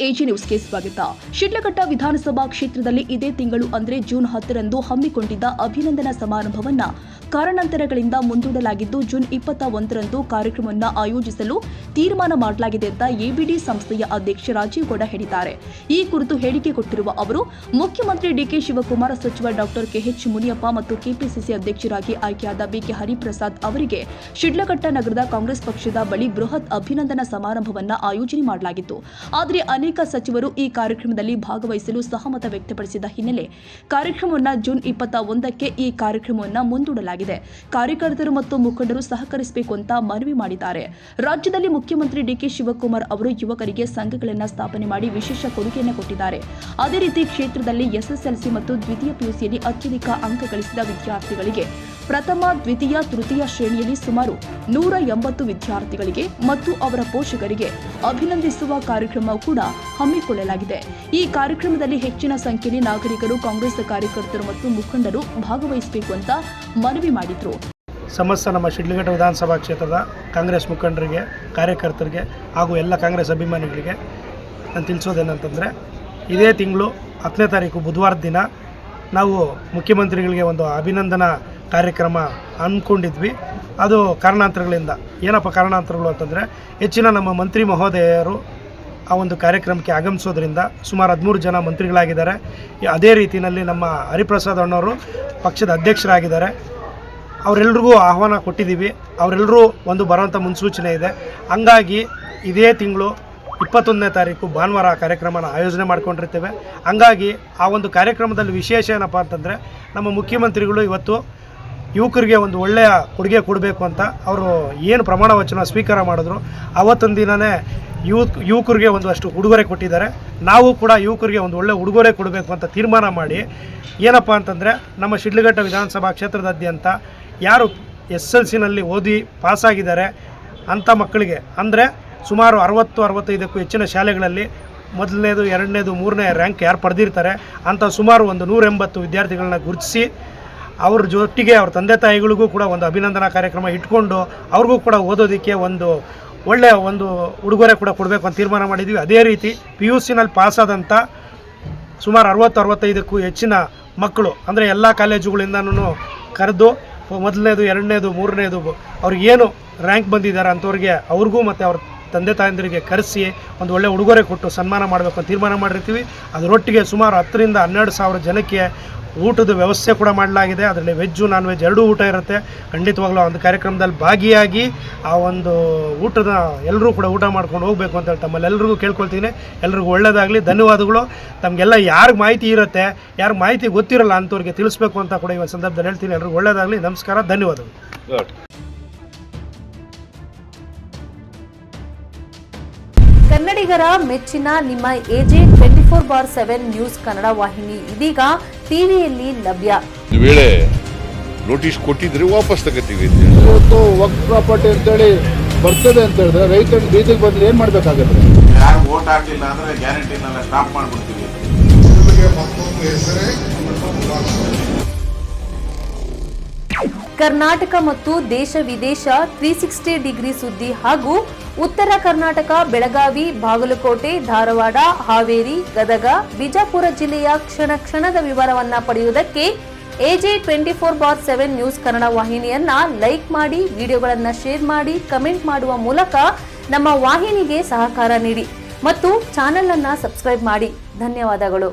AG ನ್ಯೂಸ್ಗೆ ಸ್ವಾಗತ. ಶಿಡ್ಲಘಟ್ಟ ವಿಧಾನಸಭಾ ಕ್ಷೇತ್ರದಲ್ಲಿ ಇದೇ ತಿಂಗಳು ಅಂದರೆ ಜೂನ್ 10ರಂದು ಹಮ್ಮಿಕೊಂಡಿದ್ದ ಅಭಿನಂದನಾ ಸಮಾರಂಭವನ್ನ ಕಾರಣಾಂತರಗಳಿಂದ ಮುಂದೂಡಲಾಗಿದ್ದು ಜೂನ್ 21ರಂದು ಕಾರ್ಯಕ್ರಮವನ್ನು ಆಯೋಜಿಸಲು ತೀರ್ಮಾನ ಮಾಡಲಾಗಿದೆ ಅಂತ ಎಬಿಡಿ ಸಂಸ್ಥೆಯ ಅಧ್ಯಕ್ಷ ರಾಜೀವ್ ಗೌಡ ಹೇಳಿದ್ದಾರೆ. ಈ ಕುರಿತು ಹೇಳಿಕೆ ಕೊಟ್ಟಿರುವ ಅವರು, ಮುಖ್ಯಮಂತ್ರಿ ಡಿಕೆ ಶಿವಕುಮಾರ್, ಸಚಿವ ಡಾಕ್ಟರ್ ಕೆಎಚ್ ಮುನಿಯಪ್ಪ ಮತ್ತು ಕೆಪಿಸಿಸಿ ಅಧ್ಯಕ್ಷರಾಗಿ ಆಯ್ಕೆಯಾದ ಬಿಕೆ ಹರಿಪ್ರಸಾದ್ ಅವರಿಗೆ ಶಿಡ್ಲಘಟ್ಟ ನಗರದ ಕಾಂಗ್ರೆಸ್ ಪಕ್ಷದ ಬಳಿ ಬೃಹತ್ ಅಭಿನಂದನಾ ಸಮಾರಂಭವನ್ನು ಆಯೋಜನೆ ಮಾಡಲಾಗಿತ್ತು. ಆದರೆ ಅನೇಕ ಸಚಿವರು ಈ ಕಾರ್ಯಕ್ರಮದಲ್ಲಿ ಭಾಗವಹಿಸಲು ಸಹಮತ ವ್ಯಕ್ತಪಡಿಸಿದ ಹಿನ್ನೆಲೆ ಕಾರ್ಯಕ್ರಮವನ್ನು ಜೂನ್ 21ಕ್ಕೆ ಈ ಕಾರ್ಯಕ್ರಮವನ್ನು ಮುಂದೂಡಲಾಗಿದೆ. ಕಾರ್ಯಕರ್ತರು ಮತ್ತು ಮುಖಂಡರು ಸಹಕರಿಸಬೇಕು ಅಂತ ಮನವಿ ಮಾಡಿದ್ದಾರೆ. ರಾಜ್ಯದಲ್ಲಿ ಮುಖ್ಯಮಂತ್ರಿ ಡಿಕೆ ಶಿವಕುಮಾರ್ ಅವರು ಯುವಕರಿಗೆ ಸಂಘಗಳನ್ನು ಸ್ಥಾಪನೆ ಮಾಡಿ ವಿಶೇಷ ಕೊಡುಗೆಯನ್ನು ಕೊಟ್ಟಿದ್ದಾರೆ. ಅದೇ ರೀತಿ ಕ್ಷೇತ್ರದಲ್ಲಿ ಎಸ್ಎಸ್ಎಲ್ಸಿ ಮತ್ತು ದ್ವಿತೀಯ ಪಿಯುಸಿಯಲ್ಲಿ ಅತ್ಯಧಿಕ ಅಂಕ ಗಳಿಸಿದ ವಿದ್ಯಾರ್ಥಿಗಳಿಗೆ ಪ್ರಥಮ, ದ್ವಿತೀಯ, ತೃತೀಯ ಶ್ರೇಣಿಯಲ್ಲಿ ಸುಮಾರು 180 ವಿದ್ಯಾರ್ಥಿಗಳಿಗೆ ಮತ್ತು ಅವರ ಪೋಷಕರಿಗೆ ಅಭಿನಂದಿಸುವ ಕಾರ್ಯಕ್ರಮ ಕೂಡ ಹಮ್ಮಿಕೊಳ್ಳಲಾಗಿದೆ. ಈ ಕಾರ್ಯಕ್ರಮದಲ್ಲಿ ಹೆಚ್ಚಿನ ಸಂಖ್ಯೆಯಲ್ಲಿ ನಾಗರಿಕರು, ಕಾಂಗ್ರೆಸ್ ಕಾರ್ಯಕರ್ತರು ಮತ್ತು ಮುಖಂಡರು ಭಾಗವಹಿಸಬೇಕು ಅಂತ ಮನವಿ ಮಾಡಿದರು. ಸಮಸ್ತ ನಮ್ಮ ಶಿಡ್ಲಘಟ್ಟ ವಿಧಾನಸಭಾ ಕ್ಷೇತ್ರದ ಕಾಂಗ್ರೆಸ್ ಮುಖಂಡರಿಗೆ, ಕಾರ್ಯಕರ್ತರಿಗೆ ಹಾಗೂ ಎಲ್ಲ ಕಾಂಗ್ರೆಸ್ ಅಭಿಮಾನಿಗಳಿಗೆ ನಾನು ತಿಳಿಸೋದೇನಂತಂದರೆ, ಇದೇ ತಿಂಗಳು 10ನೇ ತಾರೀಕು ಬುಧವಾರದ ದಿನ ನಾವು ಮುಖ್ಯಮಂತ್ರಿಗಳಿಗೆ ಒಂದು ಅಭಿನಂದನಾ ಕಾರ್ಯಕ್ರಮ ಅಂದ್ಕೊಂಡಿದ್ವಿ. ಅದು ಕಾರಣಾಂತರಗಳಿಂದ, ಏನಪ್ಪ ಕಾರಣಾಂತರಗಳು ಅಂತಂದರೆ, ಹೆಚ್ಚಿನ ನಮ್ಮ ಮಂತ್ರಿ ಮಹೋದಯರು ಆ ಒಂದು ಕಾರ್ಯಕ್ರಮಕ್ಕೆ ಆಗಮಿಸೋದ್ರಿಂದ ಸುಮಾರು 13 ಜನ ಮಂತ್ರಿಗಳಾಗಿದ್ದಾರೆ. ಅದೇ ರೀತಿಯಲ್ಲಿ ನಮ್ಮ ಹರಿಪ್ರಸಾದ್ ಅಣ್ಣವರು ಪಕ್ಷದ ಅಧ್ಯಕ್ಷರಾಗಿದ್ದಾರೆ. ಅವರೆಲ್ಲರಿಗೂ ಆಹ್ವಾನ ಕೊಟ್ಟಿದ್ದೀವಿ. ಅವರೆಲ್ಲರೂ ಒಂದು ಬರುವಂಥ ಮುನ್ಸೂಚನೆ ಇದೆ. ಹಂಗಾಗಿ ಇದೇ ತಿಂಗಳು 21ನೇ ತಾರೀಕು ಭಾನುವಾರ ಕಾರ್ಯಕ್ರಮನ ಆಯೋಜನೆ ಮಾಡ್ಕೊಂಡಿರ್ತೇವೆ. ಹಂಗಾಗಿ ಆ ಒಂದು ಕಾರ್ಯಕ್ರಮದಲ್ಲಿ ವಿಶೇಷ ಏನಪ್ಪ ಅಂತಂದರೆ, ನಮ್ಮ ಮುಖ್ಯಮಂತ್ರಿಗಳು ಇವತ್ತು ಯುವಕರಿಗೆ ಒಂದು ಒಳ್ಳೆಯ ಕೊಡುಗೆ ಕೊಡಬೇಕು ಅಂತ ಅವರು ಏನು ಪ್ರಮಾಣ ವಚನ ಸ್ವೀಕಾರ ಮಾಡಿದ್ರು, ಆವತ್ತೊಂದು ದಿನವೇ ಯುವಕರಿಗೆ ಒಂದಷ್ಟು ಉಡುಗೊರೆ ಕೊಟ್ಟಿದ್ದಾರೆ. ನಾವು ಕೂಡ ಯುವಕರಿಗೆ ಒಂದು ಒಳ್ಳೆಯ ಉಡುಗೊರೆ ಕೊಡಬೇಕು ಅಂತ ತೀರ್ಮಾನ ಮಾಡಿ, ಏನಪ್ಪ ಅಂತಂದರೆ, ನಮ್ಮ ಶಿಡ್ಲಘಟ್ಟ ವಿಧಾನಸಭಾ ಕ್ಷೇತ್ರದಾದ್ಯಂತ ಯಾರು SSLCನಲ್ಲಿ ಓದಿ ಪಾಸಾಗಿದ್ದಾರೆ ಅಂಥ ಮಕ್ಕಳಿಗೆ, ಅಂದರೆ ಸುಮಾರು 60-65ಕ್ಕೂ ಹೆಚ್ಚಿನ ಶಾಲೆಗಳಲ್ಲಿ 1ನೇದು, 2ನೇದು, 3ನೇ ರ್ಯಾಂಕ್ ಯಾರು ಪಡೆದಿರ್ತಾರೆ ಅಂಥ ಸುಮಾರು ಒಂದು 180 ವಿದ್ಯಾರ್ಥಿಗಳನ್ನ ಗುರುತಿಸಿ ಅವ್ರ ಜೊತೆಗೆ ಅವ್ರ ತಂದೆ ತಾಯಿಗಳಿಗೂ ಕೂಡ ಒಂದು ಅಭಿನಂದನಾ ಕಾರ್ಯಕ್ರಮ ಇಟ್ಕೊಂಡು ಅವ್ರಿಗೂ ಕೂಡ ಓದೋದಕ್ಕೆ ಒಂದು ಒಳ್ಳೆಯ ಒಂದು ಉಡುಗೊರೆ ಕೂಡ ಕೊಡಬೇಕು ಅಂತ ತೀರ್ಮಾನ ಮಾಡಿದ್ವಿ. ಅದೇ ರೀತಿ PUCನಲ್ಲಿ ಪಾಸಾದಂಥ ಸುಮಾರು 60-65ಕ್ಕೂ ಹೆಚ್ಚಿನ ಮಕ್ಕಳು, ಅಂದರೆ ಎಲ್ಲ ಕಾಲೇಜುಗಳಿಂದನೂ ಕರೆದು 1ನೇದು, 2ನೇದು, 3ನೇದು ಅವ್ರಿಗೇನು ರ್ಯಾಂಕ್ ಬಂದಿದ್ದಾರೆ ಅಂಥವ್ರಿಗೆ ಅವ್ರಿಗೂ ಮತ್ತು ಅವ್ರ ತಂದೆ ತಾಯಂದಿರಿಗೆ ಕರೆಸಿ ಒಂದು ಒಳ್ಳೆ ಉಡುಗೊರೆ ಕೊಟ್ಟು ಸನ್ಮಾನ ಮಾಡಬೇಕು ಅಂತ ತೀರ್ಮಾನ ಮಾಡಿರ್ತೀವಿ. ಅದರೊಟ್ಟಿಗೆ ಸುಮಾರು 10ರಿಂದ 12 ಸಾವಿರ ಜನಕ್ಕೆ ಊಟದ ವ್ಯವಸ್ಥೆ ಕೂಡ ಮಾಡಲಾಗಿದೆ. ಅದರಲ್ಲಿ ವೆಜ್ಜು, ನಾನ್ ವೆಜ್ ಎರಡೂ ಊಟ ಇರುತ್ತೆ. ಖಂಡಿತವಾಗ್ಲೂ ಒಂದು ಕಾರ್ಯಕ್ರಮದಲ್ಲಿ ಭಾಗಿಯಾಗಿ ಆ ಒಂದು ಊಟದ ಎಲ್ಲರೂ ಕೂಡ ಊಟ ಮಾಡ್ಕೊಂಡು ಹೋಗಬೇಕು ಅಂತ ಹೇಳಿ ತಮ್ಮಲ್ಲೆಲ್ಲರಿಗೂ ಕೇಳ್ಕೊಳ್ತೀನಿ. ಎಲ್ರಿಗೂ ಒಳ್ಳೆಯದಾಗಲಿ, ಧನ್ಯವಾದಗಳು. ತಮಗೆಲ್ಲ ಯಾರಿಗೆ ಮಾಹಿತಿ ಇರುತ್ತೆ, ಯಾರಿಗೆ ಮಾಹಿತಿ ಗೊತ್ತಿರಲ್ಲ ಅಂಥವ್ರಿಗೆ ತಿಳಿಸ್ಬೇಕು ಅಂತ ಕೂಡ ಈ ಒಂದು ಸಂದರ್ಭದಲ್ಲಿ ಹೇಳ್ತೀನಿ. ಎಲ್ರಿಗೂ ಒಳ್ಳೆಯದಾಗಲಿ. ನಮಸ್ಕಾರ, ಧನ್ಯವಾದಗಳು. ಕನ್ನಡಿಗರ ಮೆಚ್ಚಿನ ನಿಮ್ಮ ಎಜೆ 24/7 ನ್ಯೂಸ್ ಕನ್ನಡ ವಾಹಿನಿ ಇದೀಗ ಟಿವಿಯಲ್ಲಿ ಲಭ್ಯ. ವೇಳೆ ನೋಟಿಸ್ ಕೊಟ್ಟಿದ್ರೆ ವಾಪಸ್ ತಗೋತೀವಿ. ಇವತ್ತು ವಕ್ಫ್ ಪ್ರಾಪರ್ಟಿ ಅಂತೇಳಿ ಬರ್ತದೆ ಅಂತ ಹೇಳಿದ್ರೆ ರೈತರು ಬೀದಿಗೆ ಬಂದ್ರೆ ಏನ್ ಮಾಡ್ಬೇಕಾಗತ್ತೆ? ಯಾರು ವೋಟ್ ಹಾಕಲಿಲ್ಲ ಅಂದ್ರೆ ಗ್ಯಾರಂಟಿನೆಲ್ಲ ಸ್ಟಾಪ್ ಮಾಡ್ಬಿಡ್ತೀವಿ. ಕರ್ನಾಟಕ ಮತ್ತು ದೇಶ ವಿದೇಶ 360 ಡಿಗ್ರಿ ಸುದ್ದಿ ಹಾಗೂ ಉತ್ತರ ಕರ್ನಾಟಕ, ಬೆಳಗಾವಿ, ಬಾಗಲಕೋಟೆ, ಧಾರವಾಡ, ಹಾವೇರಿ, ಗದಗ, ಬಿಜಾಪುರ ಜಿಲ್ಲೆಯ ಕ್ಷಣ ಕ್ಷಣದ ವಿವರವನ್ನ ಪಡೆಯುವುದಕ್ಕೆ ಎಜೆ 24/7 ನ್ಯೂಸ್ ಕನ್ನಡ ವಾಹಿನಿಯನ್ನ ಲೈಕ್ ಮಾಡಿ, ವಿಡಿಯೋಗಳನ್ನ ಶೇರ್ ಮಾಡಿ, ಕಮೆಂಟ್ ಮಾಡುವ ಮೂಲಕ ನಮ್ಮ ವಾಹಿನಿಗೆ ಸಹಕಾರ ನೀಡಿ ಮತ್ತು ಚಾನೆಲ್ ಅನ್ನ ಸಬ್ಸ್ಕ್ರೈಬ್ ಮಾಡಿ. ಧನ್ಯವಾದಗಳು.